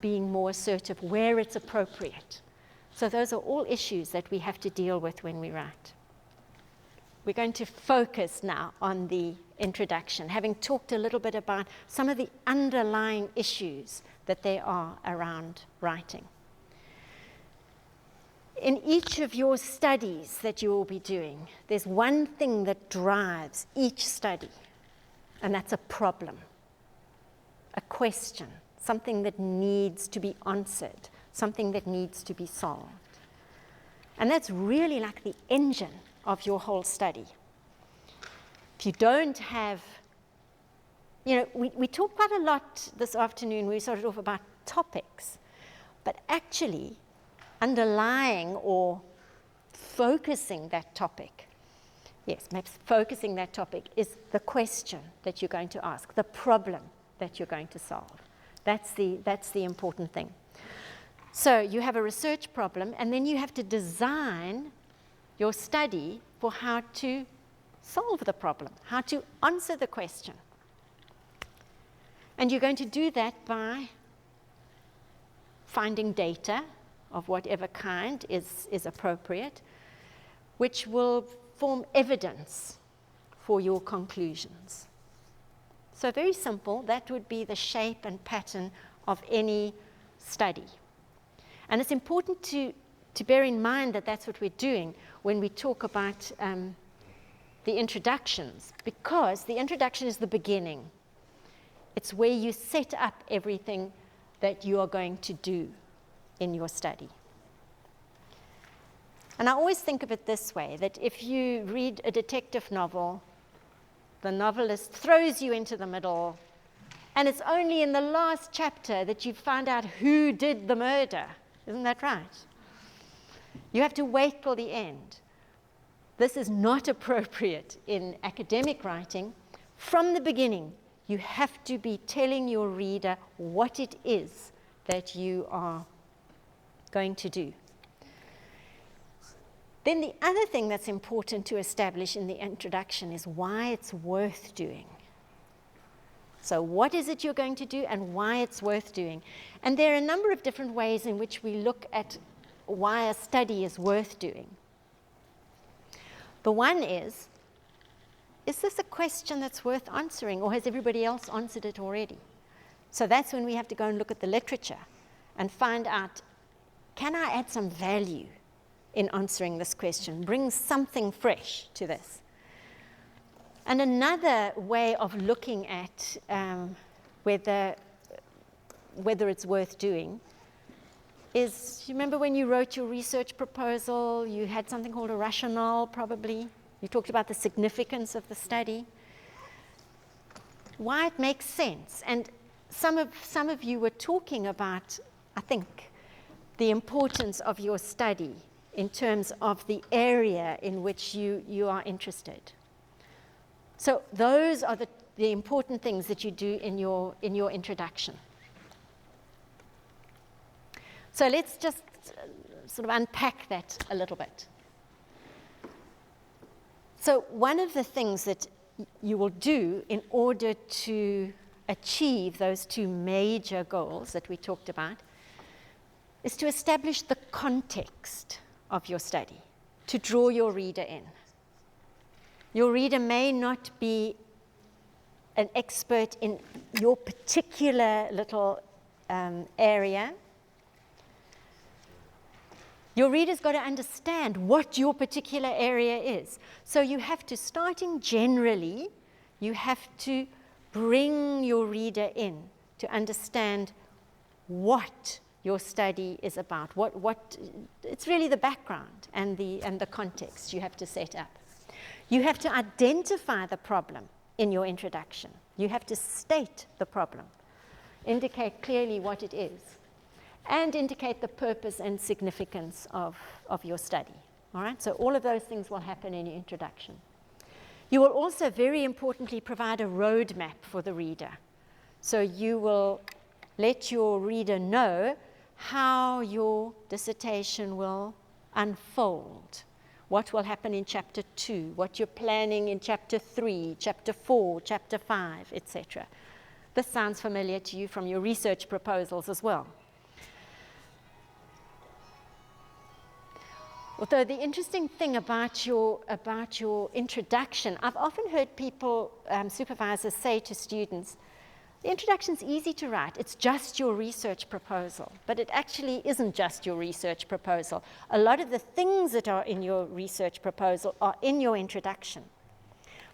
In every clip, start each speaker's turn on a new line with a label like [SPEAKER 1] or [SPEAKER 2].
[SPEAKER 1] being more assertive where it's appropriate. So those are all issues that we have to deal with when we write. We're going to focus now on the introduction, having talked a little bit about some of the underlying issues that there are around writing. In each of your studies that you will be doing, there's one thing that drives each study, and that's a problem, a question, something that needs to be answered, something that needs to be solved. And that's really like the engine of your whole study. If you don't have, we talked quite a lot this afternoon, we started off about topics, but actually underlying or focusing that topic, focusing that topic is the question that you're going to ask, the problem that you're going to solve. That's the important thing. So you have a research problem, and then you have to design your study for how to solve the problem, how to answer the question. And you're going to do that by finding data of whatever kind is appropriate, which will form evidence for your conclusions. So very simple, that would be the shape and pattern of any study. And it's important to bear in mind that that's what we're doing when we talk about the introductions, because the introduction is the beginning. It's where you set up everything that you are going to do in your study. And I always think of it this way, that if you read a detective novel, the novelist throws you into the middle, and it's only in the last chapter that you find out who did the murder. Isn't that right? You have to wait till the end. This is not appropriate in academic writing. From the beginning, you have to be telling your reader what it is that you are going to do. Then the other thing that's important to establish in the introduction is why it's worth doing. So what is it you're going to do and why it's worth doing? And there are a number of different ways in which we look at why a study is worth doing. The one is this a question that's worth answering, or has everybody else answered it already? So that's when we have to go and look at the literature and find out, can I add some value in answering this question, bring something fresh to this? And another way of looking at whether it's worth doing is, you remember when you wrote your research proposal, you had something called a rationale probably. You talked about the significance of the study, why it makes sense. And some of you were talking about, I think, the importance of your study in terms of the area in which you are interested. So those are the important things that you do in your introduction. So let's just sort of unpack that a little bit. So one of the things that you will do in order to achieve those two major goals that we talked about is to establish the context of your study, to draw your reader in. Your reader may not be an expert in your particular little area. Your reader's got to understand what your particular area is. So you have to, starting generally, you have to bring your reader in to understand what your study is about. What it's really the background and the context you have to set up. You have to identify the problem in your introduction. You have to state the problem, indicate clearly what it is, and indicate the purpose and significance of your study. All right? So all of those things will happen in your introduction. You will also, very importantly, provide a roadmap for the reader. So you will let your reader know how your dissertation will unfold, what will happen in chapter 2, what you're planning in chapter 3, chapter 4, chapter 5, etc. This sounds familiar to you from your research proposals as well. Although the interesting thing about your introduction, I've often heard people, supervisors say to students, the introduction's easy to write, it's just your research proposal. But it actually isn't just your research proposal. A lot of the things that are in your research proposal are in your introduction.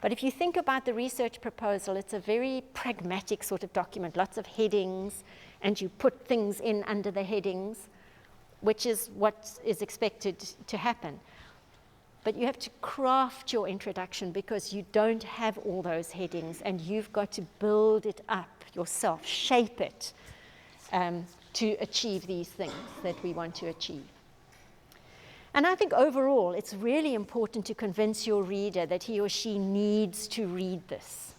[SPEAKER 1] But if you think about the research proposal, it's a very pragmatic sort of document, lots of headings, and you put things in under the headings, which is what is expected to happen. But you have to craft your introduction because you don't have all those headings, and you've got to build it up yourself, shape it to achieve these things that we want to achieve. And I think overall, it's really important to convince your reader that he or she needs to read this.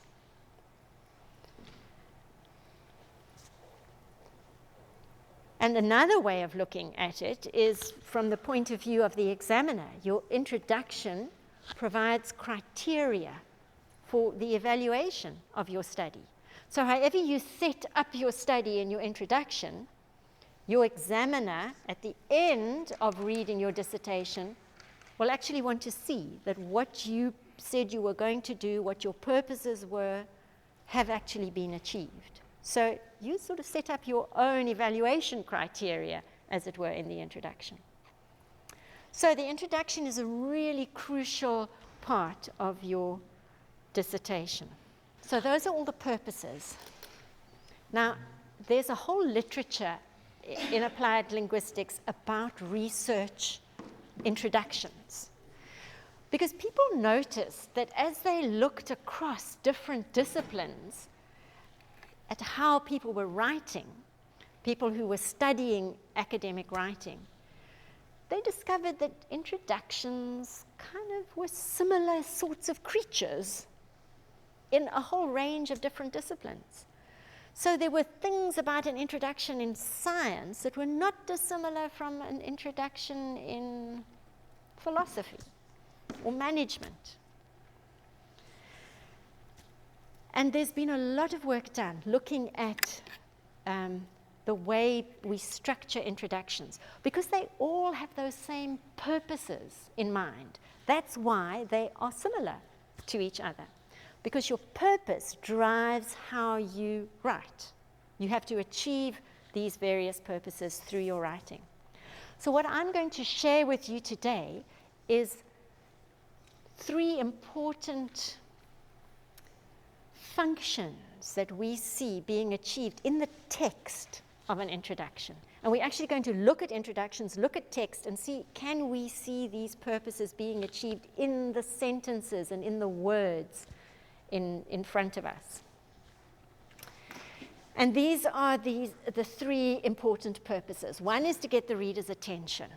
[SPEAKER 1] And another way of looking at it is from the point of view of the examiner. Your introduction provides criteria for the evaluation of your study. So however you set up your study in your introduction, your examiner, at the end of reading your dissertation, will actually want to see that what you said you were going to do, what your purposes were, have actually been achieved. So you sort of set up your own evaluation criteria, as it were, in the introduction. So the introduction is a really crucial part of your dissertation. So those are all the purposes. Now, there's a whole literature in applied linguistics about research introductions. Because people noticed that as they looked across different disciplines at how people were writing, people who were studying academic writing, they discovered that introductions kind of were similar sorts of creatures in a whole range of different disciplines. So there were things about an introduction in science that were not dissimilar from an introduction in philosophy or management. And there's been a lot of work done looking at the way we structure introductions, because they all have those same purposes in mind. That's why they are similar to each other. Because your purpose drives how you write. You have to achieve these various purposes through your writing. So what I'm going to share with you today is 3 important functions that we see being achieved in the text of an introduction. And we're actually going to look at introductions, look at text, and see, can we see these purposes being achieved in the sentences and in the words in front of us. And these are the 3 important purposes. One is to get the reader's attention.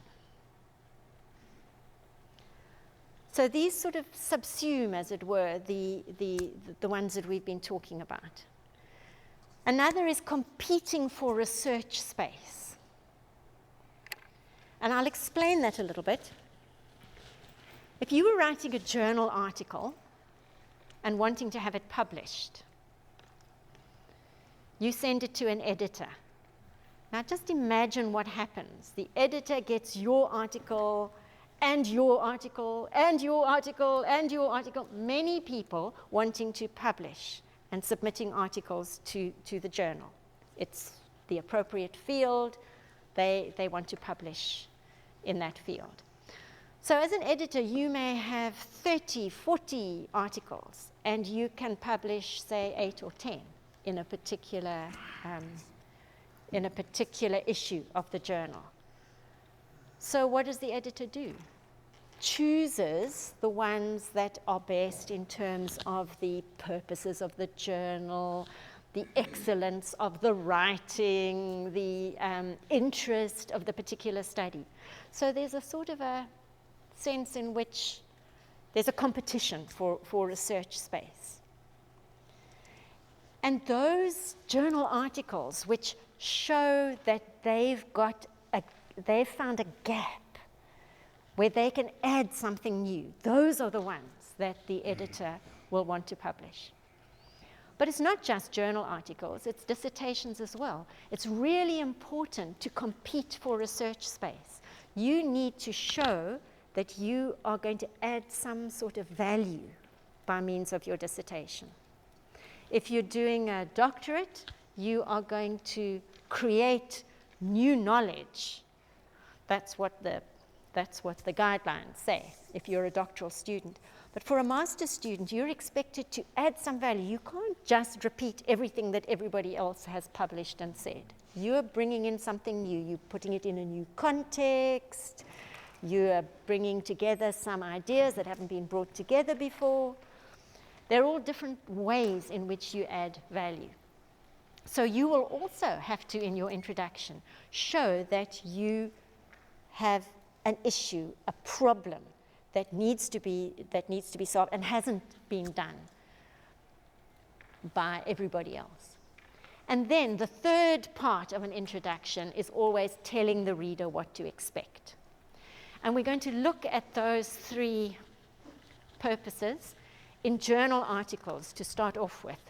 [SPEAKER 1] So these sort of subsume, as it were, the ones that we've been talking about. Another is competing for research space. And I'll explain that a little bit. If you were writing a journal article and wanting to have it published, you send it to an editor. Now just imagine what happens. The editor gets your article, and your article, and your article, and your article. Many people wanting to publish and submitting articles to the journal. It's the appropriate field. They want to publish in that field. So as an editor, you may have 30, 40 articles, and you can publish, say, 8 or 10 in a particular issue of the journal. So what does the editor do? Chooses the ones that are best in terms of the purposes of the journal, the excellence of the writing, the interest of the particular study. So there's a sort of a sense in which there's a competition for research space. And those journal articles which show that they've found a gap where they can add something new, those are the ones that the editor will want to publish. But it's not just journal articles, it's dissertations as well. It's really important to compete for research space. You need to show that you are going to add some sort of value by means of your dissertation. If you're doing a doctorate, you are going to create new knowledge. That's what the guidelines say, if you're a doctoral student. But for a master's student, you're expected to add some value. You can't just repeat everything that everybody else has published and said. You're bringing in something new. You're putting it in a new context. You're bringing together some ideas that haven't been brought together before. They're all different ways in which you add value. So you will also have to, in your introduction, show that you have an issue, a problem that needs to be solved and hasn't been done by everybody else. And then the third part of an introduction is always telling the reader what to expect. And we're going to look at those three purposes in journal articles to start off with.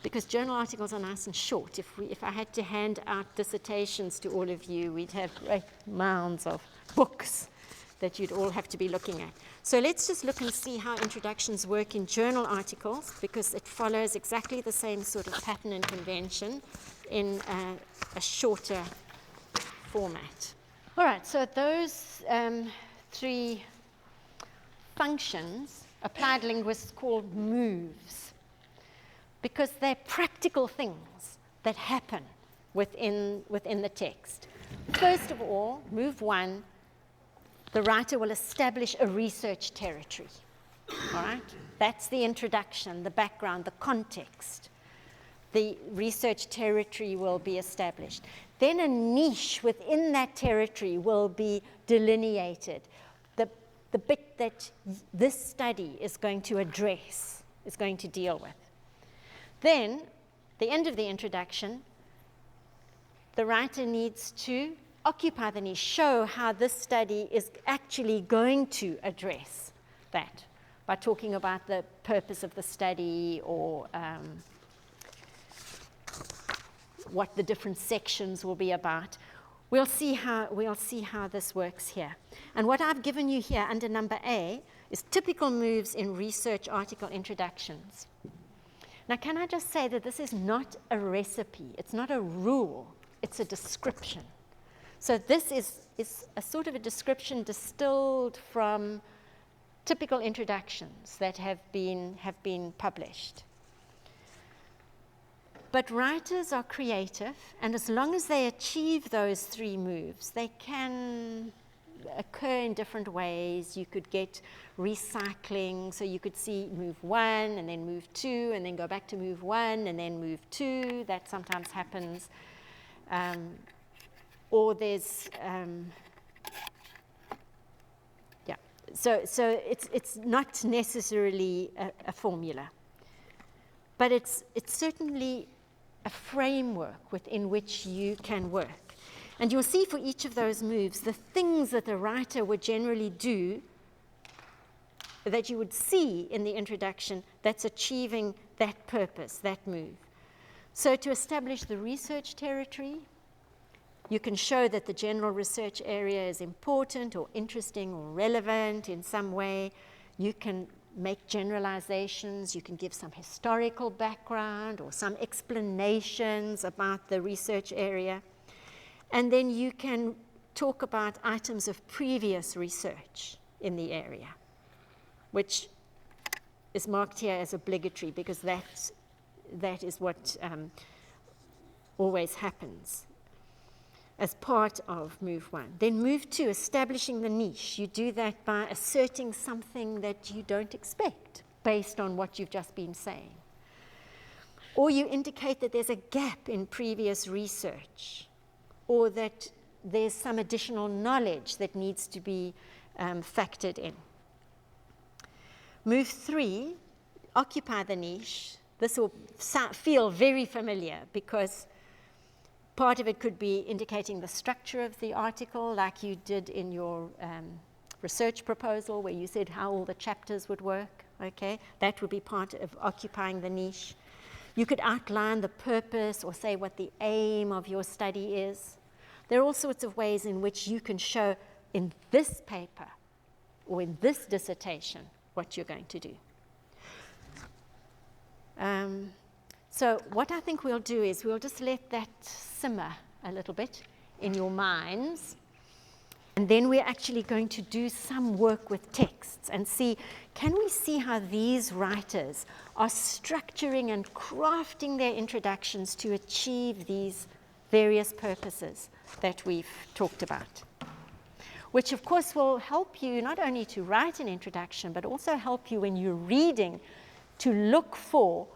[SPEAKER 1] Because journal articles are nice and short. If I had to hand out dissertations to all of you, we'd have great mounds of books that you'd all have to be looking at. So let's just look and see how introductions work in journal articles, because it follows exactly the same sort of pattern and convention in a shorter format. All right, so those three functions, applied linguists call moves, because they're practical things that happen within the text. First of all, move one, the writer will establish a research territory. All right? That's the introduction, the background, the context. The research territory will be established. Then a niche within that territory will be delineated. The bit that this study is going to address, is going to deal with. Then, the end of the introduction, the writer needs to occupy the niche, show how this study is actually going to address that by talking about the purpose of the study or what the different sections will be about. We'll see how this works here. And what I've given you here under number A is typical moves in research article introductions. Now, can I just say that this is not a recipe, it's not a rule, it's a description. So this is a sort of a description distilled from typical introductions that have been published. But writers are creative, and as long as they achieve those three moves, they can occur in different ways. You could get recycling, so you could see move one, and then move two, and then go back to move one, and then move two. That sometimes happens. Or there's, So it's not necessarily a formula, but it's certainly a framework within which you can work. And you'll see for each of those moves, the things that the writer would generally do that you would see in the introduction that's achieving that purpose, that move. So to establish the research territory, you can show that the general research area is important or interesting or relevant in some way. You can make generalizations, you can give some historical background or some explanations about the research area. And then you can talk about items of previous research in the area, which is marked here as obligatory because that is what always happens as part of move one. Then move two, establishing the niche. You do that by asserting something that you don't expect based on what you've just been saying. Or you indicate that there's a gap in previous research, or that there's some additional knowledge that needs to be factored in. Move three, occupy the niche. This will feel very familiar because part of it could be indicating the structure of the article, like you did in your research proposal where you said how all the chapters would work, okay? That would be part of occupying the niche. You could outline the purpose or say what the aim of your study is. There are all sorts of ways in which you can show in this paper or in this dissertation what you're going to do. So what I think we'll do is we'll just let that simmer a little bit in your minds. And then we're actually going to do some work with texts and see, can we see how these writers are structuring and crafting their introductions to achieve these various purposes that we've talked about? Which of course will help you not only to write an introduction, but also help you when you're reading to look for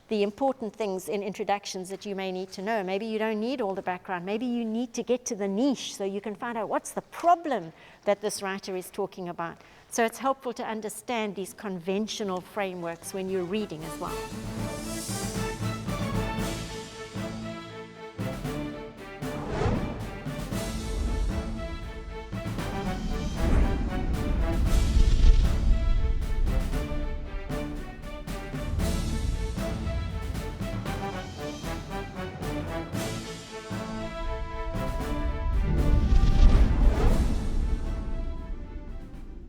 [SPEAKER 1] the important things in introductions that you may need to know. Maybe you don't need all the background. Maybe you need to get to the niche so you can find out what's the problem that this writer is talking about. So it's helpful to understand these conventional frameworks when you're reading as well.